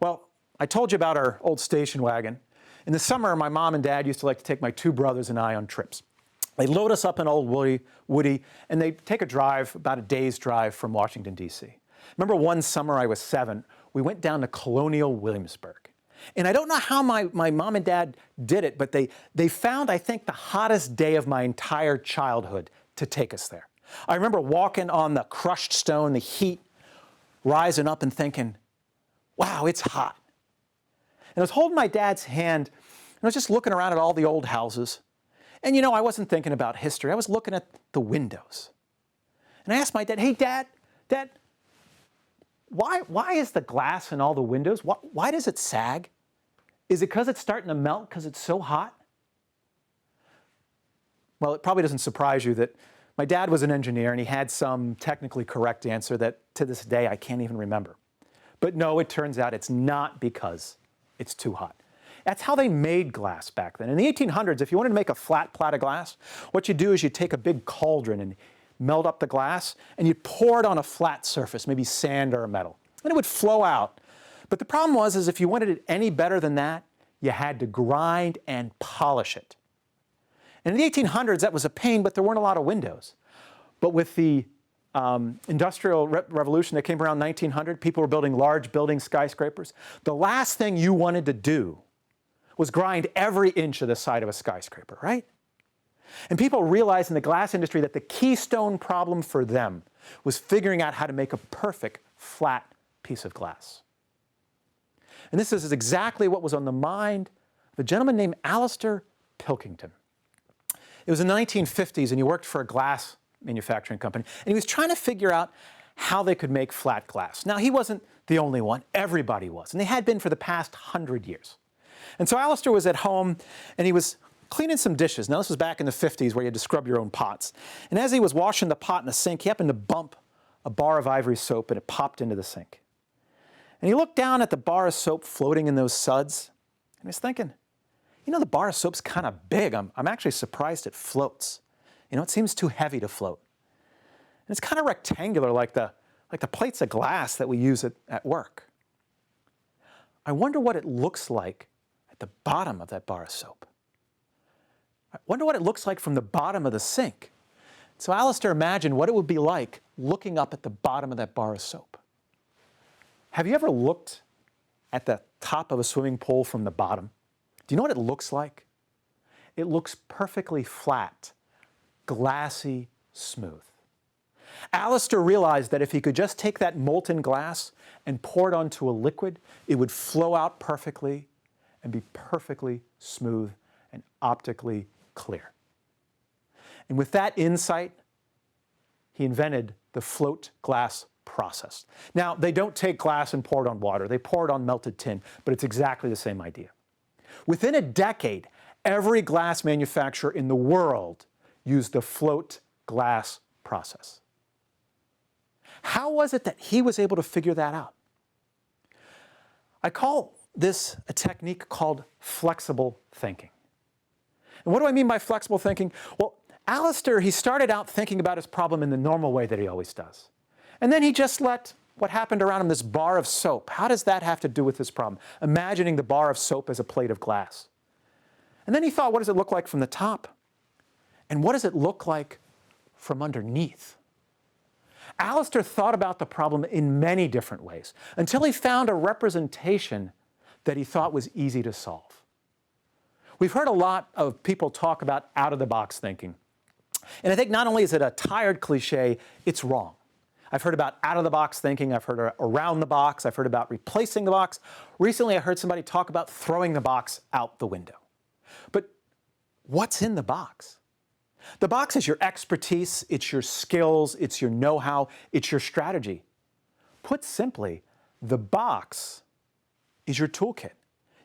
Well, I told you about our old station wagon. In the summer, my mom and dad used to like to take my two brothers and I on trips. They'd load us up in old Woody, and they'd take a drive, about a day's drive from Washington, D.C. Remember one summer I was 7, we went down to Colonial Williamsburg. And I don't know how my mom and dad did it, but they found, I think, the hottest day of my entire childhood to take us there. I remember walking on the crushed stone, the heat rising up and thinking, wow, it's hot. And I was holding my dad's hand, and I was just looking around at all the old houses. And you know, I wasn't thinking about history. I was looking at the windows. And I asked my dad, hey, Dad, why is the glass in all the windows, why does it sag? Is it because it's starting to melt because it's so hot? Well, it probably doesn't surprise you that my dad was an engineer and he had some technically correct answer that to this day I can't even remember. But no, it turns out it's not because it's too hot. That's how they made glass back then. In the 1800s, if you wanted to make a flat plate of glass, what you do is you take a big cauldron and melt up the glass, and you pour it on a flat surface, maybe sand or a metal, and it would flow out. But the problem was, is if you wanted it any better than that, you had to grind and polish it. And in the 1800s, that was a pain, but there weren't a lot of windows. But with the Industrial Revolution that came around 1900, people were building large buildings, skyscrapers. The last thing you wanted to do was grind every inch of the side of a skyscraper, right? And people realized in the glass industry that the keystone problem for them was figuring out how to make a perfect flat piece of glass. And this is exactly what was on the mind of a gentleman named Alister Pilkington. It was in the 1950s, and he worked for a glass manufacturing company, and he was trying to figure out how they could make flat glass. Now, he wasn't the only one. Everybody was, and they had been for the past 100 years. And so Alister was at home, and he was cleaning some dishes. Now, this was back in the 50s where you had to scrub your own pots. And as he was washing the pot in the sink, he happened to bump a bar of ivory soap, and it popped into the sink. And he looked down at the bar of soap floating in those suds, and he was thinking, you know, the bar of soap's kind of big. I'm actually surprised it floats. You know, it seems too heavy to float. And it's kind of rectangular like the plates of glass that we use at work. I wonder what it looks like at the bottom of that bar of soap. I wonder what it looks like from the bottom of the sink. So Alister imagined what it would be like looking up at the bottom of that bar of soap. Have you ever looked at the top of a swimming pool from the bottom? Do you know what it looks like? It looks perfectly flat, glassy, smooth. Alister realized that if he could just take that molten glass and pour it onto a liquid, it would flow out perfectly and be perfectly smooth and optically clear. And with that insight, he invented the float glass process. Now, they don't take glass and pour it on water. They pour it on melted tin, but it's exactly the same idea. Within a decade, every glass manufacturer in the world used the float glass process. How was it that he was able to figure that out? I call this a technique called flexible thinking. And what do I mean by flexible thinking? Well, Alister, he started out thinking about his problem in the normal way that he always does. And then he just let what happened around him, this bar of soap, how does that have to do with this problem? Imagining the bar of soap as a plate of glass. And then he thought, what does it look like from the top? And what does it look like from underneath? Alister thought about the problem in many different ways until he found a representation that he thought was easy to solve. We've heard a lot of people talk about out-of-the-box thinking. And I think not only is it a tired cliche, it's wrong. I've heard about out-of-the-box thinking, I've heard around the box, I've heard about replacing the box. Recently, I heard somebody talk about throwing the box out the window. But what's in the box? The box is your expertise, it's your skills, it's your know-how, it's your strategy. Put simply, the box is your toolkit.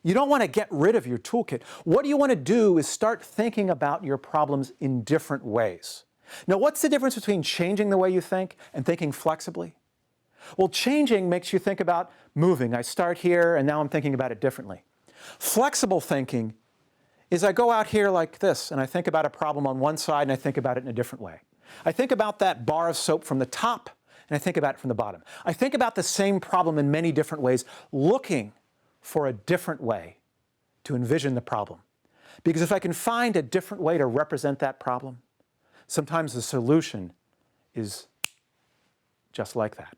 You don't want to get rid of your toolkit. What you want to do is start thinking about your problems in different ways. Now, what's the difference between changing the way you think and thinking flexibly? Well, changing makes you think about moving. I start here, and now I'm thinking about it differently. Flexible thinking is I go out here like this, and I think about a problem on one side, and I think about it in a different way. I think about that bar of soap from the top, and I think about it from the bottom. I think about the same problem in many different ways, looking for a different way to envision the problem. Because if I can find a different way to represent that problem, sometimes the solution is just like that.